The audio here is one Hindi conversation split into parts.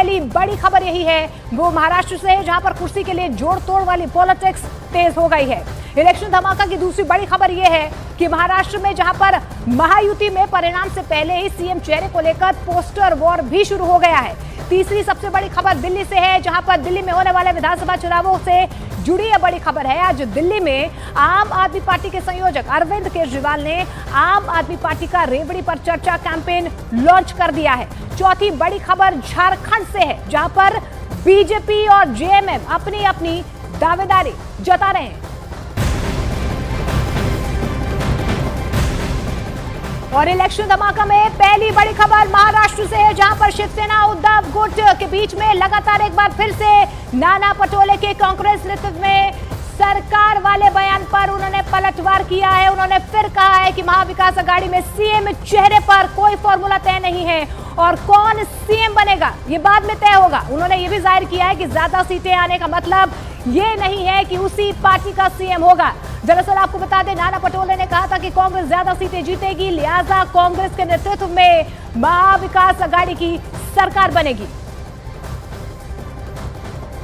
पहली बड़ी खबर यही है, वो महाराष्ट्र से है, जहां पर कुर्सी के लिए जोड़ तोड़ वाली पॉलिटिक्स तेज हो गई है। इलेक्शन धमाका की दूसरी बड़ी खबर यह है कि महाराष्ट्र में जहां पर महायुति में परिणाम से पहले ही सीएम चेहरे को लेकर पोस्टर वॉर भी शुरू हो गया है। तीसरी सबसे बड़ी खबर दिल्ली से है, जहां पर दिल्ली में होने वाले विधानसभा चुनावों से जुड़ी यह बड़ी खबर है। आज दिल्ली में आम आदमी पार्टी के संयोजक अरविंद केजरीवाल ने आम आदमी पार्टी का रेवड़ी पर चर्चा कैंपेन लॉन्च कर दिया है। चौथी बड़ी खबर झारखंड से है, जहां पर बीजेपी और जेएमएम अपनी अपनी दावेदारी जता रहे हैं। और इलेक्शन धमाका में पहली बड़ी खबर महाराष्ट्र से है, जहां पर शिवसेना उद्धव गुट के बीच में लगातार एक बार फिर से नाना पटोले के कांग्रेस नेतृत्व में सरकार वाले बयान पर उन्होंने पलटवार किया है। उन्होंने फिर कहा है कि महाविकास अघाड़ी में सीएम चेहरे पर कोई फॉर्मूला तय नहीं है और कौन सीएम बनेगा ये बाद में तय होगा। उन्होंने ये भी जाहिर किया है कि ज्यादा सीटें आने का मतलब ये नहीं है कि उसी पार्टी का सीएम होगा। दरअसल आपको बता दें, नाना पटोले ने कहा था कि कांग्रेस ज्यादा सीटें जीतेगी, लिहाजा कांग्रेस के नेतृत्व में महाविकास अघाड़ी की सरकार बनेगी।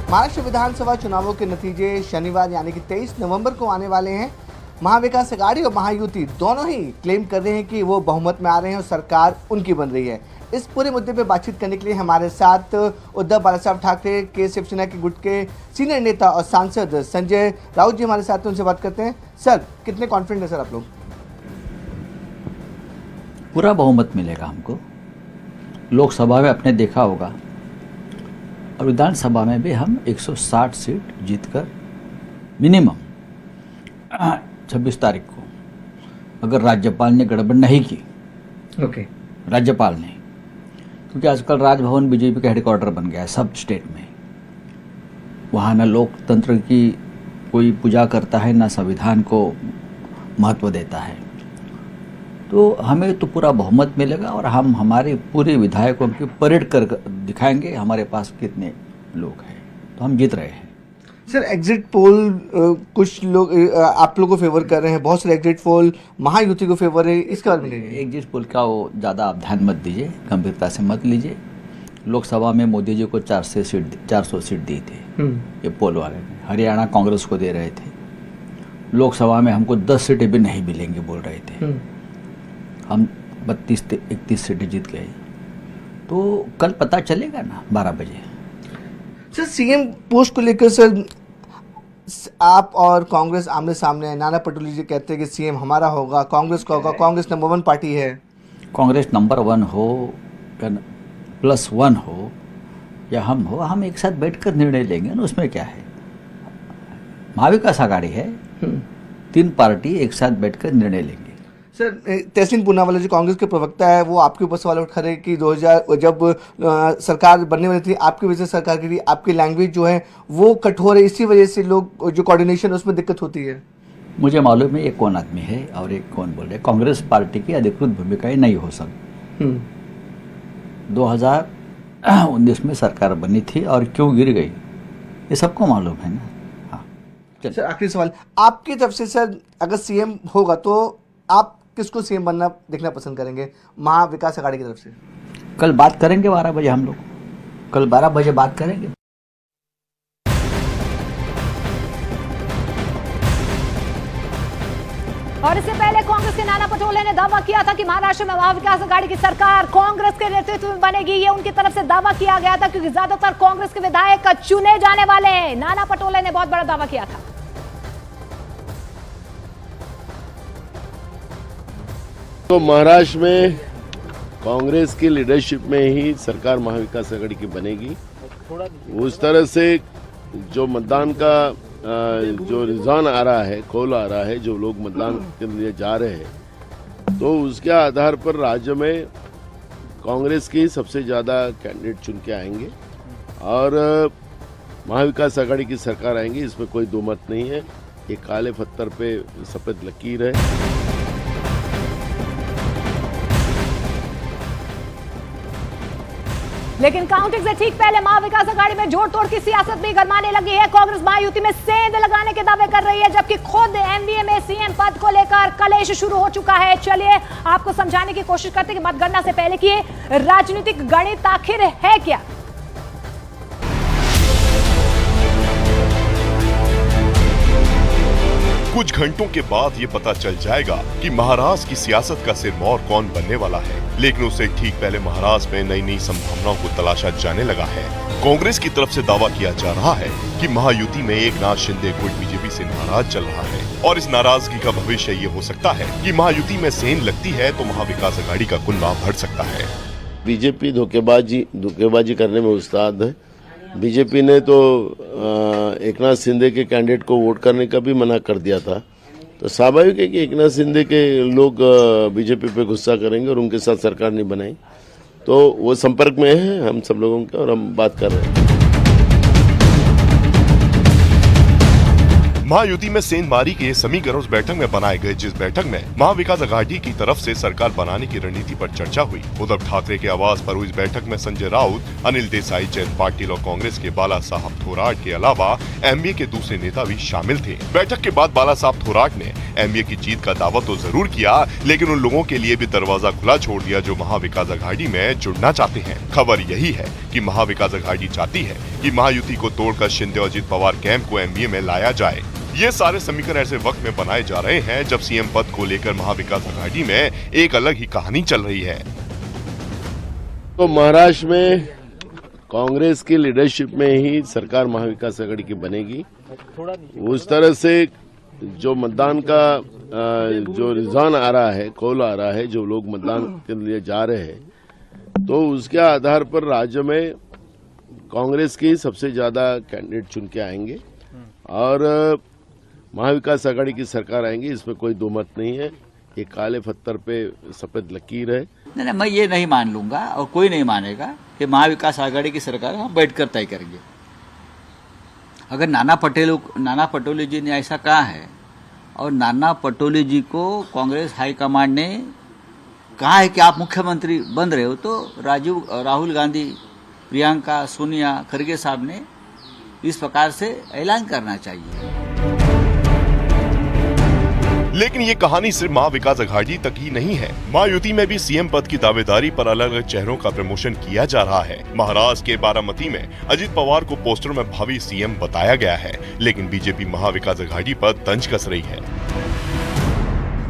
महाराष्ट्र विधानसभा चुनावों के नतीजे शनिवार यानी कि 23 नवंबर को आने वाले हैं। महाविकास अघाड़ी और महायुति दोनों ही क्लेम कर रहे हैं कि वो बहुमत में आ रहे हैं और सरकार उनकी बन रही है। इस पूरे मुद्दे पे बातचीत करने के लिए हमारे साथ उद्धव बालासाहेब ठाकरे के शिवसेना के गुट के सीनियर नेता और सांसद संजय राउत जी हमारे साथ हैं, उनसे बात करते हैं। सर, कितने कॉन्फिडेंट है सर आप लोग? पूरा बहुमत मिलेगा हमको। लोकसभा में आपने देखा होगा और विधानसभा में भी हम 160 सीट जीतकर मिनिमम 26 तारीख को, अगर राज्यपाल ने गड़बड़ नहीं की, राज्यपाल ने, क्योंकि आजकल राजभवन बीजेपी का हेडक्वार्टर बन गया है सब स्टेट में। वहाँ न लोकतंत्र की कोई पूजा करता है, न संविधान को महत्व देता है। तो हमें तो पूरा बहुमत मिलेगा और हम हमारे पूरे विधायकों की परेड कर दिखाएंगे हमारे पास कितने लोग हैं, तो हम जीत रहे हैं। सर, एग्जिट पोल कुछ लोग आप लोगों को फेवर कर रहे हैं, बहुत सारे एग्जिट पोल महायुति को फेवर है, इसके बारे में एग्जिट पोल का वो ज़्यादा आप ध्यान मत दीजिए, गंभीरता से मत लीजिए। लोकसभा में मोदी जी को 400 सीट दी थी ये पोल वाले ने, हरियाणा कांग्रेस को दे रहे थे। लोकसभा में हमको 10 सीटें भी नहीं मिलेंगी बोल रहे थे, हम 32-31 सीटें जीत गए। तो कल पता चलेगा ना 12 बजे। सर, सीएम पोस्ट को लेकर सर आप और कांग्रेस आमने सामने है। नाना पटोले जी कहते हैं कि सीएम हमारा होगा, कांग्रेस का होगा, कांग्रेस नंबर 1 पार्टी है। कांग्रेस नंबर 1 हो या +1 हो या हम हो, हम एक साथ बैठकर निर्णय लेंगे ना, उसमें क्या है। महाविकास अघाड़ी है, 3 पार्टी एक साथ बैठकर निर्णय लेंगे। सर, तहसीन पूनावाला जो कांग्रेस के प्रवक्ता है, वो आपके ऊपर सवाल उठ खड़े कि 2000 जब सरकार बनने वाली थी आपकी वजह से सरकार की थी, आपकी लैंग्वेज जो है वो कठोर है, इसी वजह से लोग जो कोऑर्डिनेशन उसमें दिक्कत होती है। मुझे मालूम है एक कौन आदमी है और एक कौन बोल रहे। कांग्रेस पार्टी की अधिकृत भूमिकाएं नहीं हो सकती। 2019 में सरकार बनी थी और क्यों गिर गई ये सबको मालूम है ना। हाँ, सर, आखिरी सवाल आपकी तरफ से। सर, अगर सीएम होगा तो आप किसको सीएम बनना देखना पसंद करेंगे महाविकास अघाड़ी की तरफ से? कल बात करेंगे 12 बजे, हम लोग कल 12 बजे बात करेंगे। और इससे पहले कांग्रेस के नाना पटोले ने दावा किया था कि महाराष्ट्र में महाविकास अघाड़ी की सरकार कांग्रेस के नेतृत्व में बनेगी। ये उनकी तरफ से दावा किया गया था क्योंकि ज्यादातर कांग्रेस के विधायक चुने जाने वाले हैं। नाना पटोले ने बहुत बड़ा दावा किया था। तो महाराष्ट्र में कांग्रेस की लीडरशिप में ही सरकार महाविकास अघाड़ी की बनेगी। उस तरह से जो मतदान का जो रुझान आ रहा है, खोल आ रहा है, जो लोग मतदान के लिए जा रहे हैं, तो उसके आधार पर राज्य में कांग्रेस की सबसे ज़्यादा कैंडिडेट चुन के आएंगे और महाविकास अघाड़ी की सरकार आएंगी, इसमें कोई दो मत नहीं है। ये काले पत्थर पे सफेद लकीर है। लेकिन काउंटिंग से ठीक पहले महाविकास अघाड़ी में जोड़ तोड़ की सियासत भी गरमाने लगी है। कांग्रेस महायुति में सेंध लगाने के दावे कर रही है, जबकि खुद एमवीए में सीएम पद को लेकर कलेश शुरू हो चुका है। चलिए आपको समझाने की कोशिश करते हैं कि मतगणना से पहले की राजनीतिक गणित आखिर है क्या। कुछ घंटों के बाद ये पता चल जाएगा कि महाराष्ट्र की सियासत का सिरमौर कौन बनने वाला है, लेकिन उससे ठीक पहले महाराष्ट्र में नई नई संभावनाओं को तलाशा जाने लगा है। कांग्रेस की तरफ से दावा किया जा रहा है कि महायुति में एकनाथ शिंदे गुट बीजेपी से नाराज चल रहा है और इस नाराजगी का भविष्य ये हो सकता है कि महायुति में सेंध लगती है तो महाविकास अघाड़ी का कुनबा बढ़ सकता है। बीजेपी धोखेबाजी करने में उस्ताद है। बीजेपी ने तो एकनाथ शिंदे के कैंडिडेट को वोट करने का भी मना कर दिया था, तो स्वाभाविक है कि एकनाथ शिंदे के लोग बीजेपी पे गुस्सा करेंगे और उनके साथ सरकार नहीं बनाई। तो वो संपर्क में है हम सब लोगों के और हम बात कर रहे हैं। महायुति में सेंधमारी के समीकरण उस बैठक में बनाए गए जिस बैठक में महाविकास अघाड़ी की तरफ से सरकार बनाने की रणनीति पर चर्चा हुई। उद्धव ठाकरे के आवास पर हुई इस बैठक में संजय राउत, अनिल देसाई, जयंत पाटिल और कांग्रेस के बाला साहब थोराट के अलावा एमबीए के दूसरे नेता भी शामिल थे। बैठक के बाद बाला साहब थोराट ने एमबीए की जीत का दावा तो जरूर किया, लेकिन उन लोगों के लिए भी दरवाजा खुला छोड़ दिया जो महाविकास अघाड़ी में जुड़ना चाहते हैं। खबर यही है कि महाविकास अघाड़ी चाहती है कि महायुति को तोड़कर शिंदे और अजित पवार कैंप को एमबीए में लाया जाए। ये सारे समीकरण ऐसे वक्त में बनाए जा रहे हैं जब सीएम पद को लेकर महाविकास अघाड़ी में एक अलग ही कहानी चल रही है। तो महाराष्ट्र में कांग्रेस की लीडरशिप में ही सरकार महाविकास अघाड़ी की बनेगी। उस तरह से जो मतदान का जो रुझान आ रहा है, कॉल आ रहा है, जो लोग मतदान के लिए जा रहे हैं, तो उसके आधार पर राज्य में कांग्रेस की सबसे ज्यादा कैंडिडेट चुन के आएंगे और महाविकास अघाड़ी की सरकार आएंगी, इसमें कोई दो मत नहीं है। ये काले पत्थर पे सफेद लकीर है। नहीं, मैं ये नहीं मान लूंगा और कोई नहीं मानेगा कि महाविकास आघाड़ी की सरकार हम बैठकर तय करेंगे। अगर नाना पटोले जी ने ऐसा कहा है और नाना पटोले जी को कांग्रेस हाईकमांड ने कहा है कि आप मुख्यमंत्री बन रहे हो, तो राहुल गांधी, प्रियंका, सोनिया, खड़गे साहब ने इस प्रकार से ऐलान करना चाहिए। लेकिन ये कहानी सिर्फ महाविकास अघाड़ी तक ही नहीं है। महायुति में भी सीएम पद की दावेदारी पर अलग अलग चेहरों का प्रमोशन किया जा रहा है। महाराष्ट्र के बारामती में अजित पवार को पोस्टर में भावी सीएम बताया गया है, लेकिन बीजेपी महाविकास अघाड़ी पर तंज कस रही है।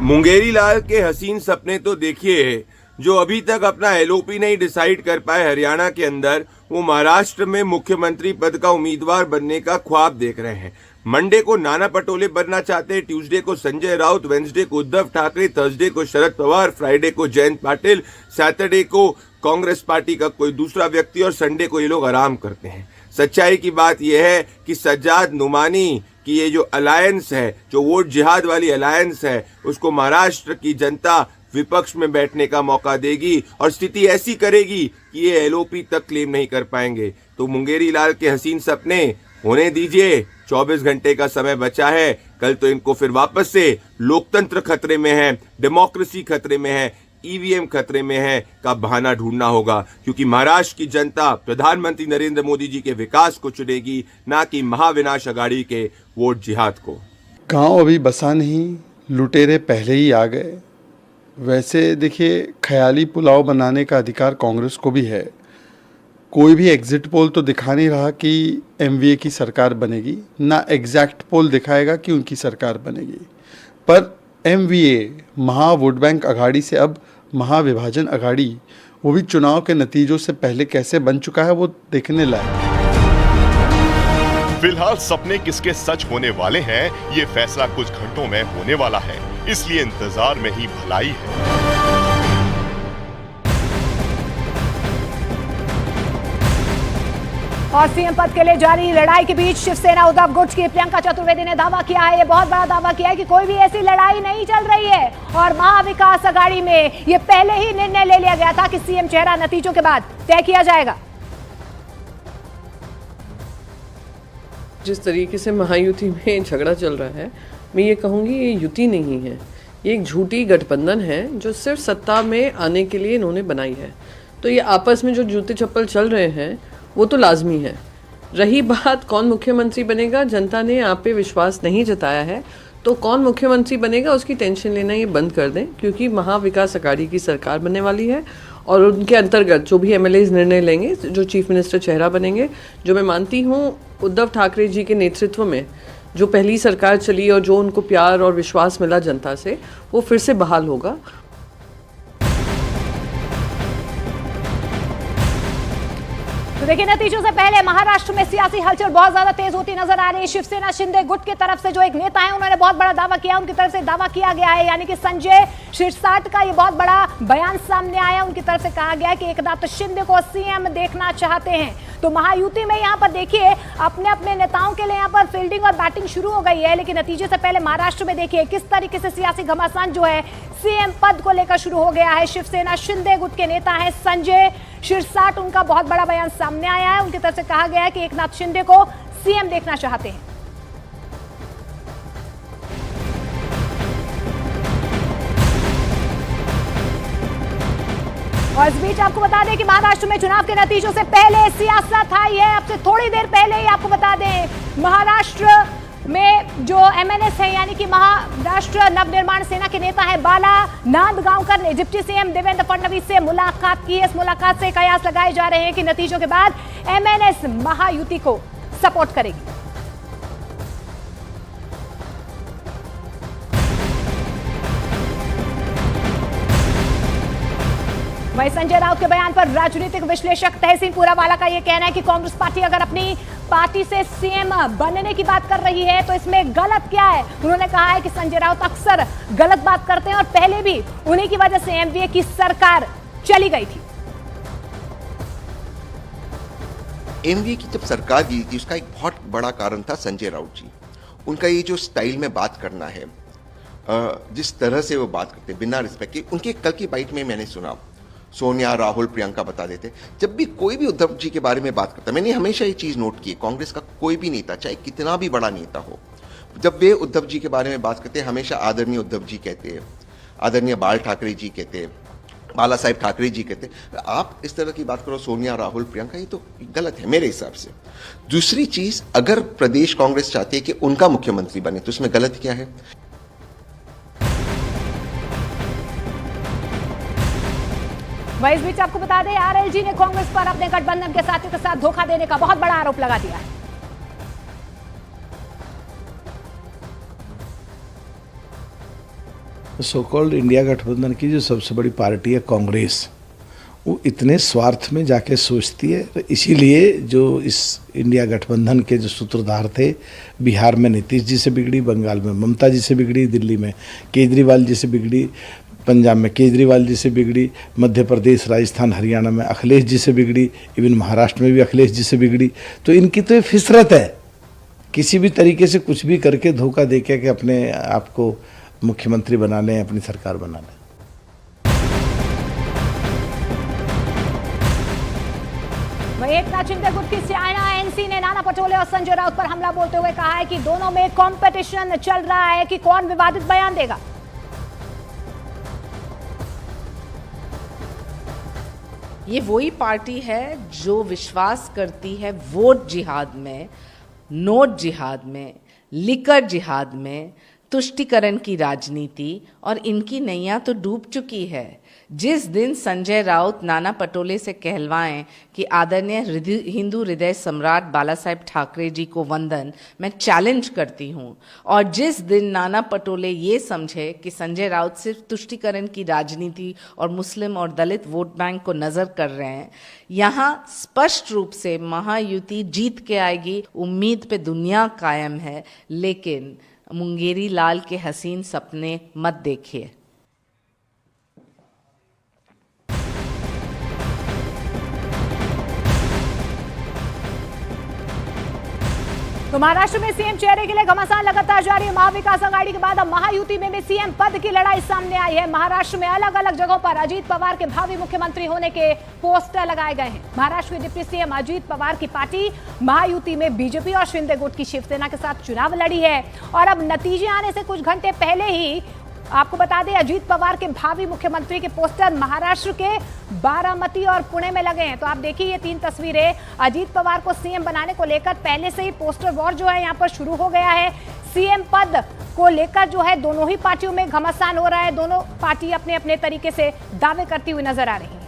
मुंगेरी लाल के हसीन सपने तो देखिए, जो अभी तक अपना एलओपी नहीं डिसाइड कर पाए हरियाणा के अंदर, वो महाराष्ट्र में मुख्यमंत्री पद का उम्मीदवार बनने का ख्वाब देख रहे हैं। मंडे को नाना पटोले बनना चाहते हैं, ट्यूसडे को संजय राउत, वेंसडे को उद्धव ठाकरे, थर्सडे को शरद पवार, फ्राइडे को जयंत पाटिल, सैटरडे को कांग्रेस पार्टी का कोई दूसरा व्यक्ति और संडे को ये लोग आराम करते हैं। सच्चाई की बात यह है कि सज्जाद नुमानी की ये जो अलायंस है, जो वोट जिहाद वाली अलायंस है, उसको महाराष्ट्र की जनता विपक्ष में बैठने का मौका देगी और स्थिति ऐसी करेगी कि ये एलओपी तक क्लेम नहीं कर पाएंगे। तो मुंगेरी लाल के हसीन सपने होने दीजिए, 24 घंटे का समय बचा है। कल तो इनको फिर वापस से लोकतंत्र खतरे में है, डेमोक्रेसी खतरे में है, ईवीएम खतरे में है का बहाना ढूंढना होगा, क्योंकि महाराष्ट्र की जनता प्रधानमंत्री नरेंद्र मोदी जी के विकास को चुनेगी, ना कि महाविनाश अघाड़ी के वोट जिहाद को। गांव अभी बसा नहीं, लुटेरे पहले ही आ गए। वैसे देखिए, ख्याली पुलाव बनाने का अधिकार कांग्रेस को भी है। कोई भी एग्जिट पोल तो दिखा नहीं रहा कि एमवीए की सरकार बनेगी, ना एग्जैक्ट पोल दिखाएगा कि उनकी सरकार बनेगी। पर एमवीए महा वोट बैंक अघाड़ी से अब महाविभाजन अघाड़ी, वो भी चुनाव के नतीजों से पहले कैसे बन चुका है, वो देखने लायक। फिलहाल सपने किसके सच होने वाले हैं, ये फैसला कुछ घंटों में होने वाला है, इसलिए इंतजार में ही भलाई है। और सीएम पद के लिए जारी लड़ाई के बीच शिवसेना उद्धव गुट की प्रियंका चतुर्वेदी ने दावा किया है, ये बहुत बड़ा दावा किया है कि कोई भी ऐसी लड़ाई नहीं चल रही है और महाविकास अघाड़ी में ये पहले ही निर्णय ले लिया गया था कि सीएम चेहरा नतीजों के बाद तय किया जाएगा। जिस तरीके से महायुति में झगड़ा चल रहा है, मैं ये कहूँगी ये युति नहीं है, ये एक झूठी गठबंधन है जो सिर्फ सत्ता में आने के लिए इन्होंने बनाई है। तो ये आपस में जो जूते चप्पल चल रहे हैं वो तो लाजमी है। रही बात कौन मुख्यमंत्री बनेगा, जनता ने आप पे विश्वास नहीं जताया है, तो कौन मुख्यमंत्री बनेगा उसकी टेंशन लेना ये बंद कर दें, क्योंकि महाविकास अघाड़ी की सरकार बनने वाली है और उनके अंतर्गत जो भी एमएलएज निर्णय लेंगे, जो चीफ मिनिस्टर चेहरा बनेंगे, जो मैं मानती हूँ उद्धव ठाकरे जी के नेतृत्व में जो पहली सरकार चली और जो उनको प्यार और विश्वास मिला जनता से, वो फिर से बहाल होगा। तो देखिए, नतीजों से पहले महाराष्ट्र में सियासी हलचल बहुत ज्यादा तेज होती नजर आ रही है। शिवसेना शिंदे गुट की तरफ से जो एक नेता है, उन्होंने बहुत बड़ा दावा किया, उनकी तरफ से दावा किया गया है, यानी कि संजय शिरसाट का ये बहुत बड़ा बयान सामने आया। उनकी तरफ से कहा गया कि एकनाथ शिंदे को सीएम देखना चाहते हैं। तो महायुति में यहाँ पर देखिए अपने अपने नेताओं के लिए यहाँ पर फील्डिंग और बैटिंग शुरू हो गई है, लेकिन नतीजे से पहले महाराष्ट्र में देखिए किस तरीके से सियासी घमासान जो है सीएम पद को लेकर शुरू हो गया है। शिवसेना शिंदे गुट के नेता है संजय शिरसाट, उनका बहुत बड़ा बयान सामने आया है। उनकी तरफ से कहा गया है कि एकनाथ शिंदे को सीएम देखना चाहते हैं। और इस बीच आपको बता दें कि महाराष्ट्र में चुनाव के नतीजों से पहले सियासत आई है। अब से थोड़ी देर पहले ही आपको बता दें, महाराष्ट्र में जो एमएनएस है, यानी कि महाराष्ट्र नवनिर्माण सेना के नेता है बाला नांदगांवकर ने डिप्टी सीएम देवेंद्र फडणवीस से मुलाकात की है। इस मुलाकात से कयास लगाए जा रहे हैं कि नतीजों के बाद एमएनएस महायुति को सपोर्ट करेगी। वहीं संजय राउत के बयान पर राजनीतिक विश्लेषक तहसीन पूरावाला का यह कहना है कि कांग्रेस पार्टी अगर अपनी पार्टी से सीएम बनने की बात कर रही है तो इसमें गलत क्या है। उन्होंने कहा है कि संजय राउत अक्सर गलत बात करते हैं और पहले भी उन्हीं की वजह से एमवीए की सरकार चली गई थी। एमवीए की जब सरकार गिरी थी उसका एक बहुत बड़ा कारण था संजय राउत जी। उनका ये जो स्टाइल में बात करना है, जिस तरह से वो बात करते बिना रिस्पेक्ट के, उनके कल की बाइट में मैंने सुना सोनिया, राहुल, प्रियंका बता देते, जब भी कोई भी उद्धव जी के बारे में बात करता, मैंने हमेशा ये चीज नोट की, कांग्रेस का कोई भी नेता चाहे कितना भी बड़ा नेता हो, जब वे उद्धव जी के बारे में बात करते हैं हमेशा आदरणीय उद्धव जी कहते हैं, आदरणीय बाल ठाकरे जी कहते हैं, बाला साहेब ठाकरे जी कहते हैं। आप इस तरह की बात करो सोनिया, राहुल, प्रियंका, ये तो गलत है मेरे हिसाब से। दूसरी चीज, अगर प्रदेश कांग्रेस चाहती है कि उनका मुख्यमंत्री बने तो उसमें गलत क्या है। वहीं इस बीच आपको बता दें, आरएलजी ने कांग्रेस पर अपने गठबंधन के साथियों के साथ धोखा देने का बहुत बड़ा आरोप लगा दिया है। सो कॉल्ड इंडिया गठबंधन की जो सबसे बड़ी पार्टी है कांग्रेस, वो इतने स्वार्थ में जाके सोचती है, तो इसीलिए जो इस इंडिया गठबंधन के जो सूत्रधार थे, बिहार में नीतीश जी से बिगड़ी, बंगाल में ममता जी से बिगड़ी, दिल्ली में केजरीवाल जी से बिगड़ी, पंजाब में केजरीवाल जी से बिगड़ी, मध्य प्रदेश, राजस्थान, हरियाणा में अखिलेश जी से बिगड़ी, इवन महाराष्ट्र में भी अखिलेश जी से बिगड़ी। तो इनकी तो ये फितरत है, किसी भी तरीके से कुछ भी करके धोखा देके कि अपने आप को मुख्यमंत्री बना लें, अपनी सरकार बना लें। वहीं एकनाथ शिंदे गुट की सेना एनसी ने नाना पटोले और संजय राउत पर हमला बोलते हुए कहा है कि दोनों में कंपटीशन चल रहा है कि कौन विवादित बयान देगा। ये वही पार्टी है जो विश्वास करती है वोट जिहाद में, नोट जिहाद में, लिकर जिहाद में, तुष्टीकरण की राजनीति, और इनकी नैया तो डूब चुकी है। जिस दिन संजय राउत नाना पटोले से कहलवाएं कि आदरणीय हिंदू हृदय सम्राट बाला साहेब ठाकरे जी को वंदन, मैं चैलेंज करती हूं, और जिस दिन नाना पटोले ये समझे कि संजय राउत सिर्फ तुष्टीकरण की राजनीति और मुस्लिम और दलित वोट बैंक को नजर कर रहे हैं, यहाँ स्पष्ट रूप से महायुति जीत के आएगी। उम्मीद पे दुनिया कायम है, लेकिन मुंगेरी लाल के हसीन सपने मत देखिए। तो महाराष्ट्र में सीएम चेहरे के लिए घमासान लगातार जारी है। महाविकास आघाड़ी के बाद अब महायुति में भी सीएम पद की लड़ाई सामने आई है। महाराष्ट्र में अलग अलग जगहों पर अजीत पवार के भावी मुख्यमंत्री होने के पोस्टर लगाए गए हैं। महाराष्ट्र के डिप्टी सीएम अजीत पवार की पार्टी महायुति में बीजेपी और शिंदे गुट की शिवसेना के साथ चुनाव लड़ी है, और अब नतीजे आने से कुछ घंटे पहले ही आपको बता दें अजीत पवार के भावी मुख्यमंत्री के पोस्टर महाराष्ट्र के बारामती और पुणे में लगे हैं। तो आप देखिए ये तीन तस्वीरें, अजीत पवार को सीएम बनाने को लेकर पहले से ही पोस्टर वॉर जो है यहाँ पर शुरू हो गया है। सीएम पद को लेकर जो है दोनों ही पार्टियों में घमासान हो रहा है। दोनों पार्टी अपने अपने तरीके से दावे करती हुई नजर आ रही है।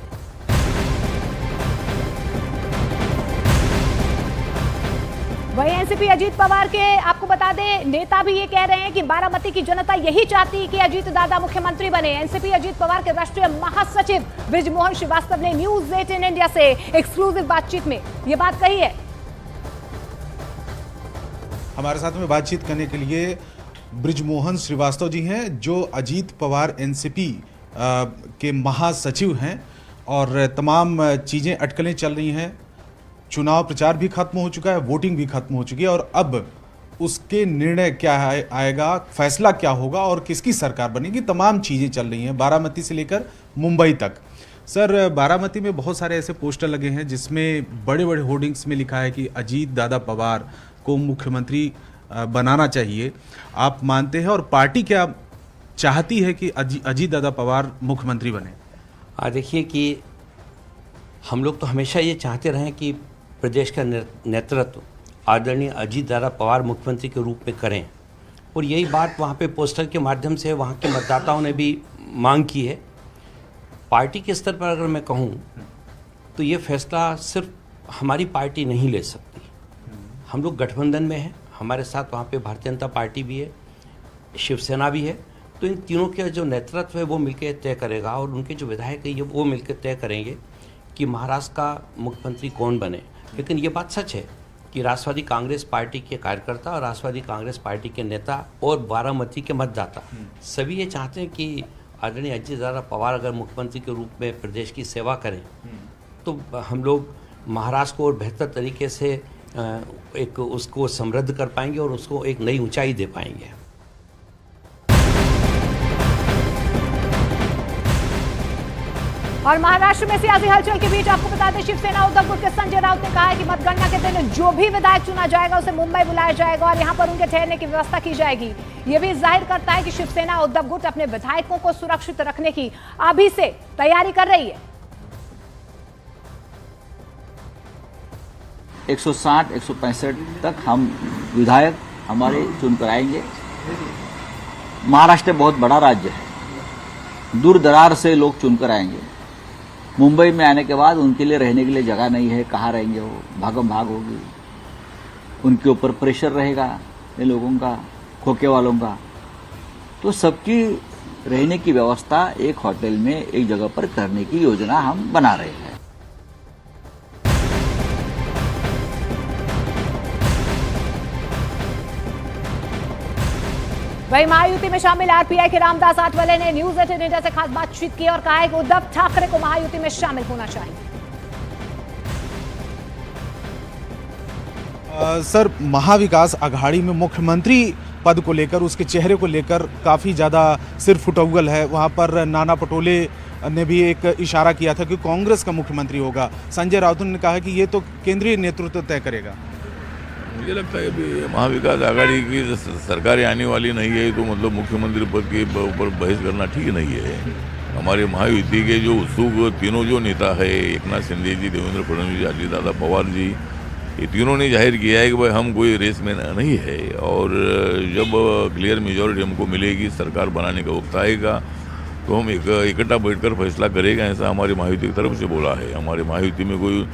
वहीं एनसीपी अजीत पवार के आपको बता दें नेता भी ये कह रहे हैं कि बारामती की जनता यही चाहती कि अजीत दादा मुख्यमंत्री बने। एनसीपी अजीत पवार के राष्ट्रीय महासचिव बृजमोहन श्रीवास्तव ने न्यूज 18 इंडिया से एक्सक्लूसिव बातचीत में ये बात कही है। हमारे साथ में बातचीत करने के लिए बृजमोहन श्रीवास्तव जी हैं, जो अजीत पवार एनसीपी के महासचिव हैं और तमाम चीज़ें अटकलें चल रही हैं। चुनाव प्रचार भी खत्म हो चुका है, वोटिंग भी खत्म हो चुकी है और अब उसके निर्णय क्या आएगा, फैसला क्या होगा और किसकी सरकार बनेगी, तमाम चीज़ें चल रही हैं बारामती से लेकर मुंबई तक। सर, बारामती में बहुत सारे ऐसे पोस्टर लगे हैं जिसमें बड़े बड़े होर्डिंग्स में लिखा है कि अजीत दादा पवार को मुख्यमंत्री बनाना चाहिए। आप मानते हैं और पार्टी क्या चाहती है कि अजीत दादा पवार मुख्यमंत्री बने? देखिए कि हम लोग तो हमेशा ये चाहते रहे कि प्रदेश का नेतृत्व आदरणीय अजीत दादा पवार मुख्यमंत्री के रूप में करें और यही बात वहाँ पे पोस्टर के माध्यम से वहाँ के मतदाताओं ने भी मांग की है। पार्टी के स्तर पर अगर मैं कहूँ तो ये फैसला सिर्फ हमारी पार्टी नहीं ले सकती। हम लोग गठबंधन में हैं, हमारे साथ वहाँ पे भारतीय जनता पार्टी भी है, शिवसेना भी है, तो इन तीनों के जो नेतृत्व है वो मिलकर तय करेगा और उनके जो विधायक है वो मिलकर तय करेंगे कि महाराष्ट्र का मुख्यमंत्री कौन बने। लेकिन ये बात सच है कि राष्ट्रवादी कांग्रेस पार्टी के कार्यकर्ता और राष्ट्रवादी कांग्रेस पार्टी के नेता और बारामती के मतदाता सभी ये चाहते हैं कि आदरणीय अजीत दादा पवार अगर मुख्यमंत्री के रूप में प्रदेश की सेवा करें तो हम लोग महाराष्ट्र को और बेहतर तरीके से एक उसको समृद्ध कर पाएंगे और उसको एक नई ऊंचाई दे पाएंगे। और महाराष्ट्र में सियासी हलचल के बीच आपको बता दें शिवसेना उद्धव गुट के संजय राउत ने कहा है कि मतगणना के दिन जो भी विधायक चुना जाएगा उसे मुंबई बुलाया जाएगा और यहां पर उनके ठहरने की व्यवस्था की जाएगी। यह भी जाहिर करता है कि शिवसेना उद्धव गुट अपने विधायकों को सुरक्षित रखने की अभी से तैयारी कर रही है। 160-165 तक हम विधायक हमारे चुनकर आएंगे। महाराष्ट्र बहुत बड़ा राज्य है, दूर दरार से लोग चुनकर आएंगे। मुंबई में आने के बाद उनके लिए रहने के लिए जगह नहीं है, कहाँ रहेंगे वो, भागम भाग होगी, उनके ऊपर प्रेशर रहेगा ये लोगों का, खोखे वालों का। तो सबकी रहने की व्यवस्था एक होटल में एक जगह पर करने की योजना हम बना रहे हैं। वहीं महायुति में शामिल आरपीआई के रामदास आठवले ने न्यूज 18 इंडिया से खास बातचीत की और कहा है कि उद्धव ठाकरे को महायुति में शामिल होना चाहिए। सर, महाविकास आघाड़ी में मुख्यमंत्री पद को लेकर, उसके चेहरे को लेकर काफ़ी ज़्यादा सिर फुटौगल है। वहाँ पर नाना पटोले ने भी एक इशारा किया था कि कांग्रेस का मुख्यमंत्री होगा। संजय राउत ने कहा कि ये तो केंद्रीय नेतृत्व तय करेगा। मुझे लगता है कि महाविकास आघाड़ी की सरकार आने वाली नहीं है तो मतलब मुख्यमंत्री पद के ऊपर बहस करना ठीक नहीं है। हमारे महायुति के जो उत्सुक तीनों जो नेता है, एकनाथ शिंदे जी, देवेंद्र फडणवीस जी, अजीत दादा पवार जी, ये तीनों ने जाहिर किया है कि भाई हम कोई रेस में नहीं है और जब क्लियर मेजॉरिटी हमको मिलेगी, सरकार बनाने का वक्त आएगा तो हम इकट्ठा बैठकर फैसला करेगा, ऐसा हमारे महायुति की तरफ से बोला है। हमारे महायुति में कोई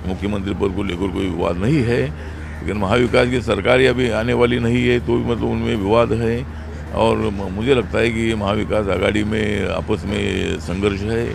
मुख्यमंत्री पद को लेकर कोई विवाद नहीं है, लेकिन महाविकास की सरकार अभी आने वाली नहीं है तो मतलब उनमें विवाद है और मुझे लगता है कि महाविकास आघाड़ी में आपस में संघर्ष है।